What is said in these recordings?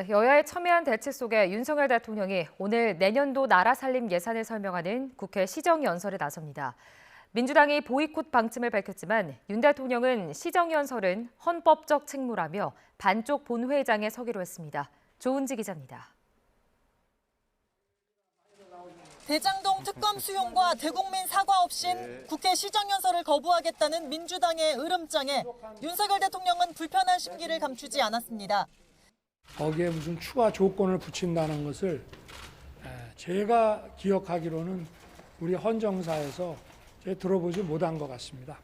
여야의 첨예한 대치 속에 윤석열 대통령이 오늘 내년도 나라 살림 예산을 설명하는 국회 시정연설에 나섭니다. 민주당이 보이콧 방침을 밝혔지만 윤 대통령은 시정연설은 헌법적 책무라며 반쪽 본회의장에 서기로 했습니다. 조은지 기자입니다. 대장동 특검 수용과 대국민 사과 없인 국회 시정연설을 거부하겠다는 민주당의 으름장에 윤석열 대통령은 불편한 심기를 감추지 않았습니다. 거기에 무슨 추가 조건을 붙인다는 것을 제가 기억하기로는 우리 헌정사에서 제가 들어보지 못한 것 같습니다.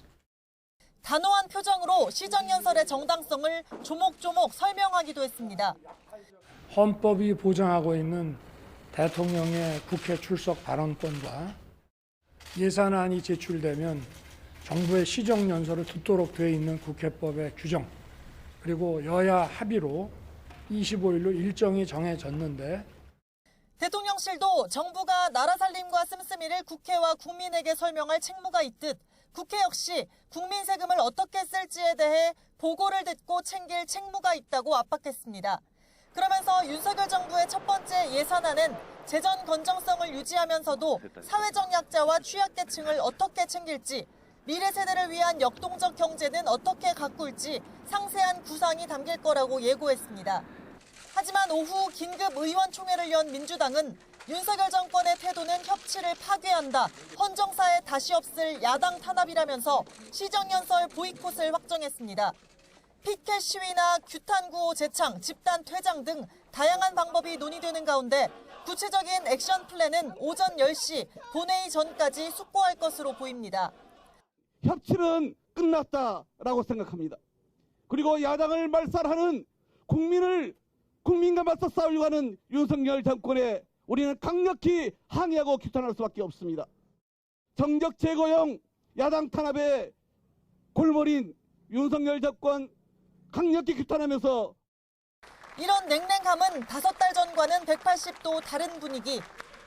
단호한 표정으로 시정연설의 정당성을 조목조목 설명하기도 했습니다. 헌법이 보장하고 있는 대통령의 국회 출석 발언권과 예산안이 제출되면 정부의 시정연설을 듣도록 되어 있는 국회법의 규정, 그리고 여야 합의로 25일로 일정이 정해졌는데 대통령실도 정부가 나라 살림과 씀씀이를 국회와 국민에게 설명할 책무가 있듯 국회 역시 국민 세금을 어떻게 쓸지에 대해 보고를 듣고 챙길 책무가 있다고 압박했습니다. 그러면서 윤석열 정부의 첫 번째 예산안은 재정 건정성을 유지하면서도 사회적 약자와 취약계층을 어떻게 챙길지, 미래 세대를 위한 역동적 경제는 어떻게 가꿀지 상세한 구상이 담길 거라고 예고했습니다. 하지만 오후 긴급 의원총회를 연 민주당은 윤석열 정권의 태도는 협치를 파괴한다, 헌정사에 다시 없을 야당 탄압이라면서 시정연설 보이콧을 확정했습니다. 피켓 시위나 규탄 구호 재창, 집단 퇴장 등 다양한 방법이 논의되는 가운데 구체적인 액션 플랜은 오전 10시 본회의 전까지 숙고할 것으로 보입니다. 협치는 끝났다라고 생각합니다. 그리고 야당을 말살하는 국민과 맞서 싸우려고 하는 윤석열 정권에 우리는 강력히 항의하고 규탄할 수밖에 없습니다. 정적 제거형 야당 탄압의 골머리인 윤석열 정권 강력히 규탄하면서 이런 냉랭함은 5달 전과는 180도 다른 분위기.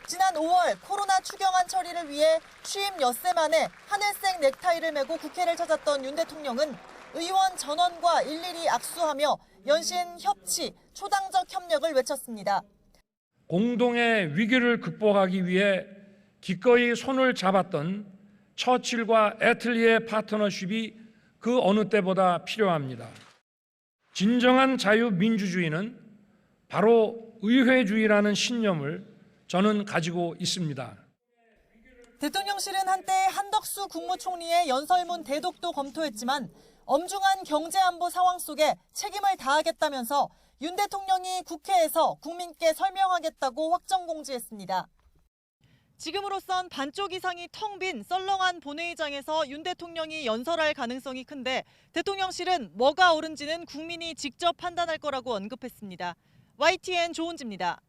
지난 5월 코로나 추경안 처리를 위해 취임 엿새 만에 하늘색 넥타이를 메고 국회를 찾았던 윤 대통령은 의원 전원과 일일이 악수하며 연신 협치, 초당적 협력을 외쳤습니다. 공동의 위기를 극복하기 위해 기꺼이 손을 잡았던 처칠과 애틀리의 파트너십이 그 어느 때보다 필요합니다. 진정한 자유민주주의는 바로 의회주의라는 신념을 저는 가지고 있습니다. 대통령실은 한때 한덕수 국무총리의 연설문 대독도 검토했지만 엄중한 경제안보 상황 속에 책임을 다하겠다면서 윤 대통령이 국회에서 국민께 설명하겠다고 확정 공지했습니다. 지금으로선 반쪽 이상이 텅 빈 썰렁한 본회의장에서 윤 대통령이 연설할 가능성이 큰데 대통령실은 뭐가 옳은지는 국민이 직접 판단할 거라고 언급했습니다. YTN 조은지입니다.